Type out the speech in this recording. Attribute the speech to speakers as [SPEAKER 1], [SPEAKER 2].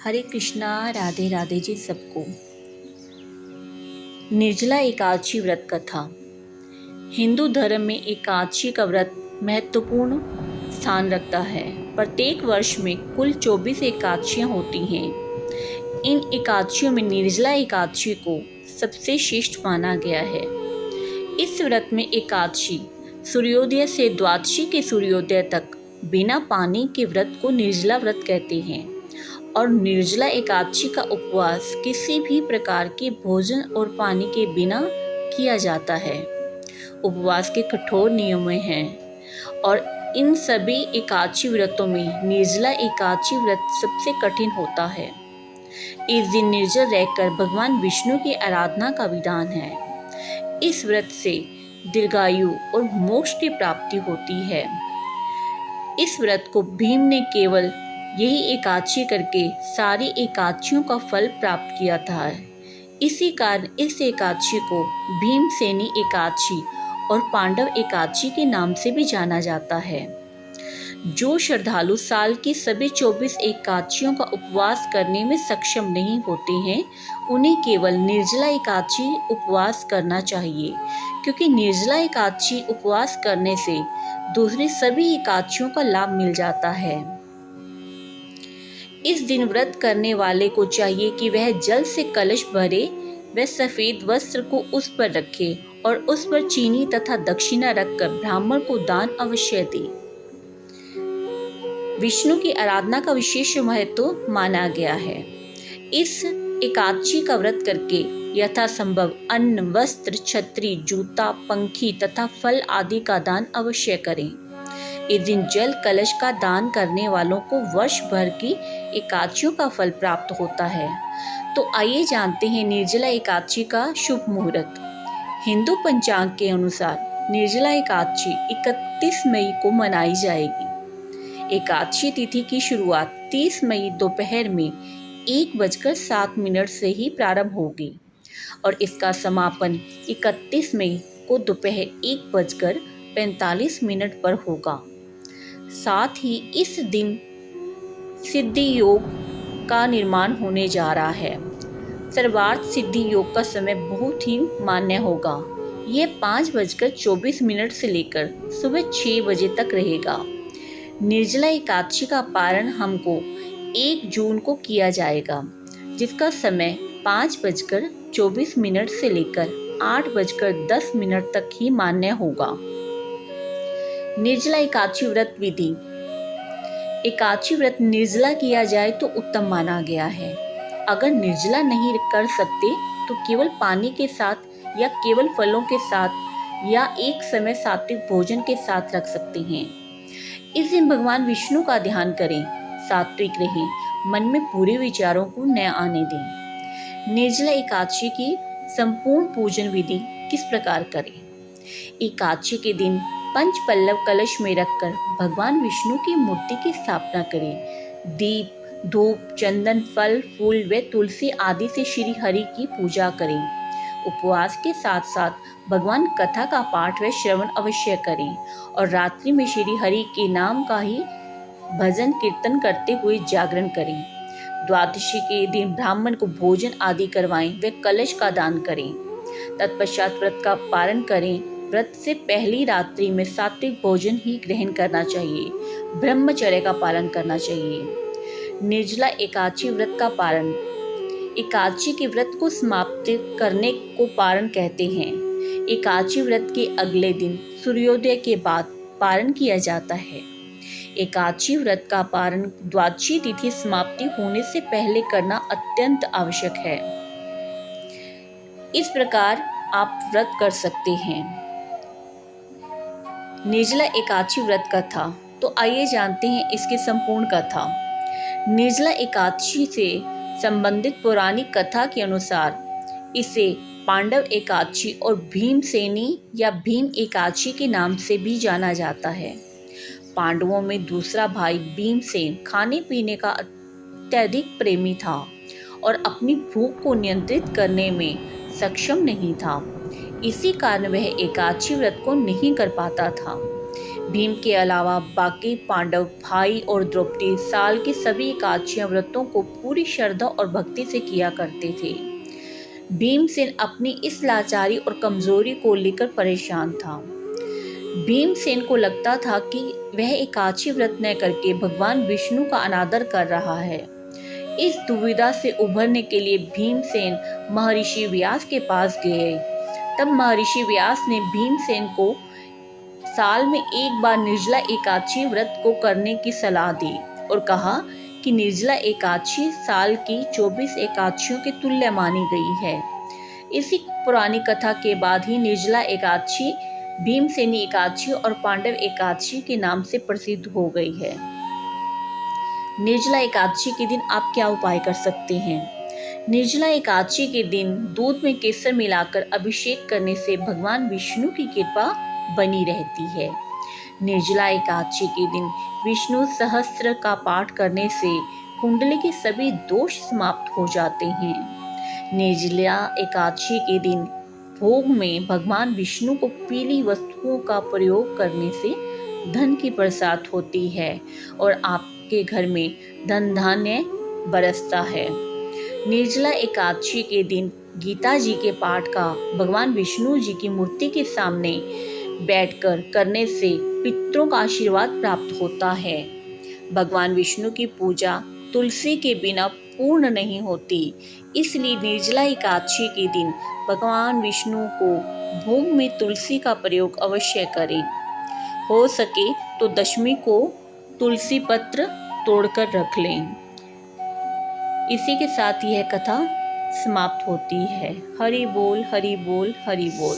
[SPEAKER 1] हरे कृष्णा, राधे राधे जी सबको। निर्जला एकादशी व्रत कथा। हिंदू धर्म में एकादशी का व्रत महत्वपूर्ण स्थान रखता है। प्रत्येक वर्ष में कुल 24 एकादशियां होती हैं। इन एकादशियों में निर्जला एकादशी को सबसे श्रेष्ठ माना गया है। इस व्रत में एकादशी सूर्योदय से द्वादशी के सूर्योदय तक बिना पानी के व्रत को निर्जला व्रत कहते हैं और निर्जला एकादशी का उपवास किसी भी प्रकार के भोजन और पानी के बिना किया जाता है। उपवास के कठोर नियम हैं और इन सभी एकादशी व्रतों में निर्जला एकादशी व्रत सबसे कठिन होता है। इस दिन निर्जल रहकर भगवान विष्णु की आराधना का विधान है। इस व्रत से दीर्घायु और मोक्ष की प्राप्ति होती है। इस व्रत को भीम ने केवल यही एकादशी करके सारी एकादशियों का फल प्राप्त किया था। इसी कारण इस एकादशी को भीमसेनी एकादशी और पांडव एकादशी के नाम से भी जाना जाता है। जो श्रद्धालु साल की सभी 24 एकादशियों का उपवास करने में सक्षम नहीं होते हैं, उन्हें केवल निर्जला एकादशी उपवास करना चाहिए, क्योंकि निर्जला एकादशी उपवास करने से दूसरी सभी एकादशियों का लाभ मिल जाता है। इस दिन व्रत करने वाले को चाहिए कि वह जल से कलश भरे, वह सफेद वस्त्र को उस पर रखे और उस पर चीनी तथा दक्षिणा रखकर ब्राह्मण को दान अवश्य दे। विष्णु की आराधना का विशेष महत्व माना गया है। इस एकादशी का व्रत करके यथासंभव अन्न, वस्त्र, छतरी, जूता, पंखी तथा फल आदि का दान अवश्य करें। इस दिन जल कलश का दान करने वालों को वर्ष भर की एकादशियों का फल प्राप्त होता है। तो आइए जानते हैं निर्जला एकादशी का शुभ मुहूर्त। हिंदू पंचांग के अनुसार निर्जला एकादशी 31 मई को मनाई जाएगी। एकादशी तिथि की शुरुआत 30 मई दोपहर में 1:07 से ही प्रारंभ होगी और इसका समापन 31 मई को दोपहर 1:45 पर होगा। साथ ही इस दिन सिद्धि योग का निर्माण होने जा रहा है। सर्वार्थ सिद्धि योग का समय बहुत ही मान्य होगा। यह 5:24 से लेकर सुबह 6 बजे तक रहेगा। निर्जला एकादशी का पारण हमको 1 जून को किया जाएगा, जिसका समय 5:24 से लेकर 8:10 तक ही मान्य होगा। निर्जला एकादशी व्रत विधि। एकादशी व्रत निर्जला किया जाए तो उत्तम माना गया है। अगर निर्जला नहीं कर सकते तो केवल पानी के साथ या केवल फलों के साथ या एक समय सात्विक भोजन के साथ रख सकते हैं। इस दिन भगवान विष्णु का ध्यान करें, सात्विक रहें, मन में बुरे विचारों को न आने दें। निर्जला एकादशी की संपूर्ण पूजन विधि किस प्रकार करें। एकादशी के दिन पंचपल्लव कलश में रखकर भगवान विष्णु की मूर्ति की स्थापना करें। दीप, धूप, चंदन, फल, फूल व तुलसी आदि से श्री हरि की पूजा करें। उपवास के साथ साथ भगवान कथा का पाठ व श्रवण अवश्य करें और रात्रि में श्री हरि के नाम का ही भजन कीर्तन करते हुए जागरण करें। द्वादशी के दिन ब्राह्मण को भोजन आदि करवाएं व कलश का दान करें। तत्पश्चात व्रत का पारण करें। व्रत से पहली रात्रि में सात्विक भोजन ही ग्रहण करना चाहिए। ब्रह्मचर्य का पालन करना चाहिए। निर्जला एकादशी व्रत का पारण। एकादशी के व्रत को समाप्त करने को पारण कहते हैं। एकादशी व्रत के अगले दिन सूर्योदय के बाद पारण किया जाता है। एकादशी व्रत का पारण द्वादशी तिथि समाप्ति होने से पहले करना अत्यंत आवश्यक है। इस प्रकार आप व्रत कर सकते हैं। निर्जला एकादशी व्रत कथा। तो आइए जानते हैं इसकी संपूर्ण कथा। निर्जला एकादशी से संबंधित पौराणिक कथा के अनुसार इसे पांडव एकादशी और भीमसेनी या भीम एकादशी के नाम से भी जाना जाता है। पांडवों में दूसरा भाई भीमसेन खाने पीने का अत्यधिक प्रेमी था और अपनी भूख को नियंत्रित करने में सक्षम नहीं था। इसी कारण वह एकादशी व्रत को नहीं कर पाता था। भीम के अलावा बाकी पांडव भाई और द्रौपदी साल की सभी एकादशियां व्रतों को पूरी श्रद्धा और भक्ति से किया करते थे। भीमसेन अपनी इस लाचारी और कमजोरी को लेकर परेशान था। भीमसेन को लगता था कि वह एकादशी व्रत न करके भगवान विष्णु का अनादर कर रहा है। इस दुविधा से उभरने के लिए भीमसेन महर्षि व्यास के पास गए। तब महर्षि व्यास ने भीमसेन को साल में एक बार निर्जला एकादशी व्रत को करने की सलाह दी और कहा कि निर्जला एकादशी साल की 24 एकादशियों के तुल्य मानी गई है। इसी पुरानी कथा के बाद ही निर्जला एकादशी भीमसेनी एकादशी और पांडव एकादशी के नाम से प्रसिद्ध हो गई है। निर्जला एकादशी के दिन आप क्या उपाय कर सकते हैं? निर्जला एकादशी के दिन दूध में केसर मिलाकर अभिषेक करने से भगवान विष्णु की कृपा बनी रहती है। निर्जला एकादशी के दिन विष्णु सहस्त्र का पाठ करने से कुंडली के सभी दोष समाप्त हो जाते हैं। निर्जला एकादशी के दिन भोग में भगवान विष्णु को पीली वस्तुओं का प्रयोग करने से धन की बरसात होती है और आपके घर में धन धान्य बरसता है। निर्जला एकादशी के दिन गीता जी के पाठ का भगवान विष्णु जी की मूर्ति के सामने बैठकर करने से पितरों का आशीर्वाद प्राप्त होता है। भगवान विष्णु की पूजा तुलसी के बिना पूर्ण नहीं होती, इसलिए निर्जला एकादशी के दिन भगवान विष्णु को भोग में तुलसी का प्रयोग अवश्य करें। हो सके तो दशमी को तुलसी पत्र तोड़कर रख लें। इसी के साथ यह कथा समाप्त होती है। हरि बोल, हरि बोल, हरि बोल।